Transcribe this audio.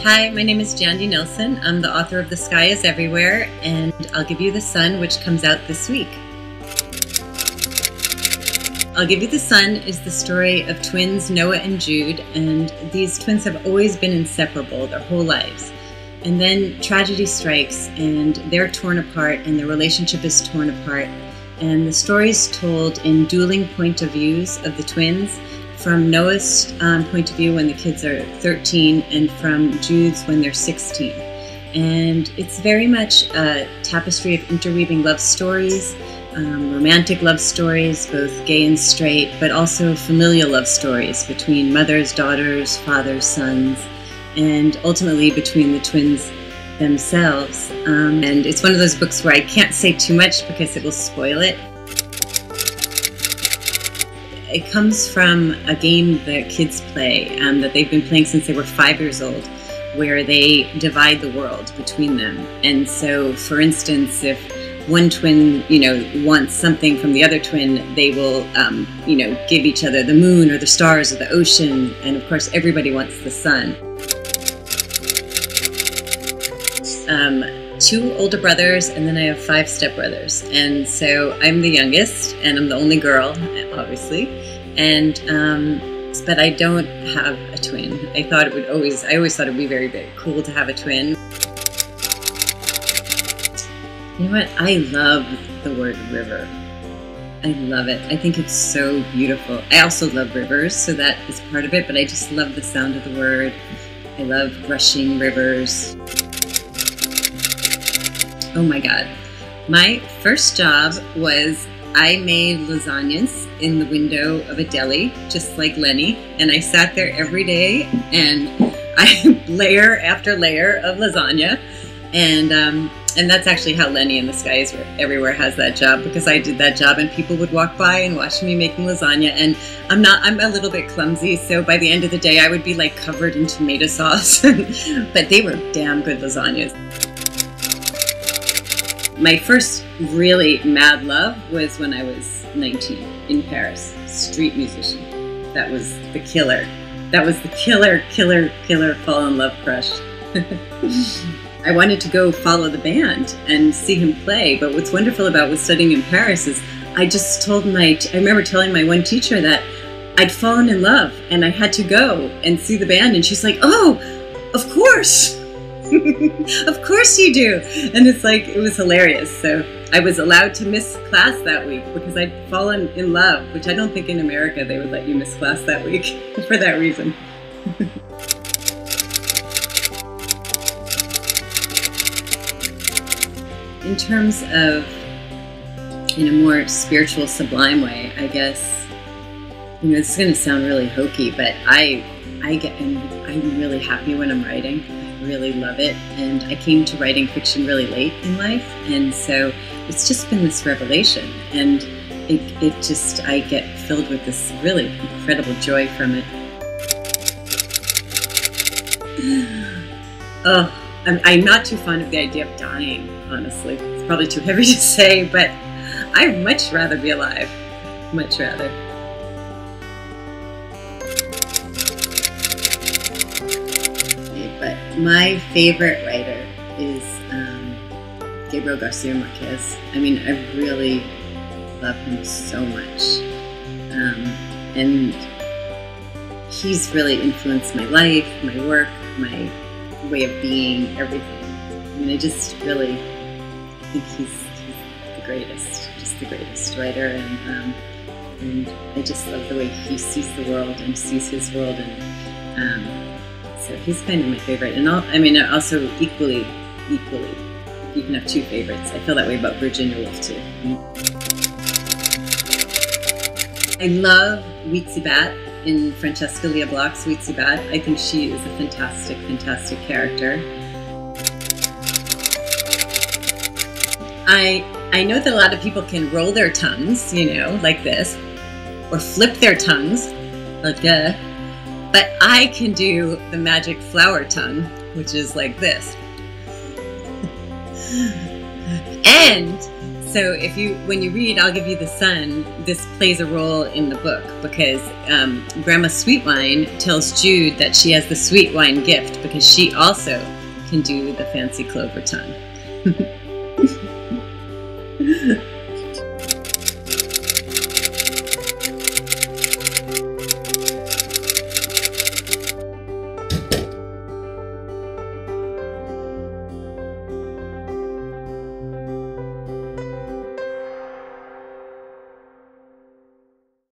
Hi, my name is Jandy Nelson. I'm the author of The Sky is Everywhere, and I'll give you The Sun, which comes out this week. I'll Give You the Sun is the story of twins Noah and Jude, and these twins have always been inseparable their whole lives. And then tragedy strikes, and they're torn apart, and their relationship is torn apart. And the story is told in dueling point of views of the twins, from Noah's point of view when the kids are 13 and from Jude's when they're 16. And it's very much a tapestry of interweaving love stories, romantic love stories, both gay and straight, but also familial love stories between mothers, daughters, fathers, sons, and ultimately between the twins themselves. And it's one of those books where I can't say too much because it will spoil it. It comes from a game that kids play that they've been playing since they were 5 years old, where they divide the world between them. And so, for instance, if one twin, wants something from the other twin, they will, give each other the moon or the stars or the ocean. And of course, everybody wants the sun. 2 older brothers, and then I have 5 stepbrothers. And so I'm the youngest, and I'm the only girl, obviously. And but I don't have a twin. I always thought it would be very, very cool to have a twin. You know what? I love the word river. I love it. I think it's so beautiful. I also love rivers, so that is part of it, but I just love the sound of the word. I love rushing rivers. Oh my God. My first job was I made lasagnas in the window of a deli, just like Lenny, and I sat there every day and I layer after layer of lasagna, and that's actually how Lenny in The Sky is Everywhere has that job, because I did that job and people would walk by and watch me making lasagna, and I'm a little bit clumsy, so by the end of the day I would be like covered in tomato sauce, but they were damn good lasagnas. My first really mad love was when I was 19 in Paris, street musician. That was the killer. That was the killer fall in love crush. I wanted to go follow the band and see him play, but what's wonderful about studying in Paris is I remember telling my one teacher that I'd fallen in love and I had to go and see the band, and she's like, "Oh, of course." Of course you do. And it's like, it was hilarious. So I was allowed to miss class that week because I'd fallen in love, which I don't think in America they would let you miss class that week for that reason. In terms of, in a more spiritual, sublime way, I guess, this is going to sound really hokey, but I'm really happy when I'm writing. Really love it, and I came to writing fiction really late in life, and so it's just been this revelation, and I get filled with this really incredible joy from it. Oh, I'm not too fond of the idea of dying, honestly. It's probably too heavy to say, but I'd much rather be alive, much rather. But my favorite writer is Gabriel Garcia Marquez. I mean, I really love him so much. And he's really influenced my life, my work, my way of being, everything. I mean, I just really think he's the greatest, just the greatest writer. And I just love the way he sees the world and sees his world, and so he's kind of my favorite. And also equally, you can have 2 favorites. I feel that way about Virginia Woolf too. I love Weetzie Bat in Francesca Lia Bloch's Weetzie Bat. I think she is a fantastic, fantastic character. I know that a lot of people can roll their tongues, like this, or flip their tongues, like that. But I can do the magic flower tongue, which is like this. And So when you read I'll Give You the Sun, this plays a role in the book because Grandma Sweetwine tells Jude that she has the sweet wine gift because she also can do the fancy clover tongue.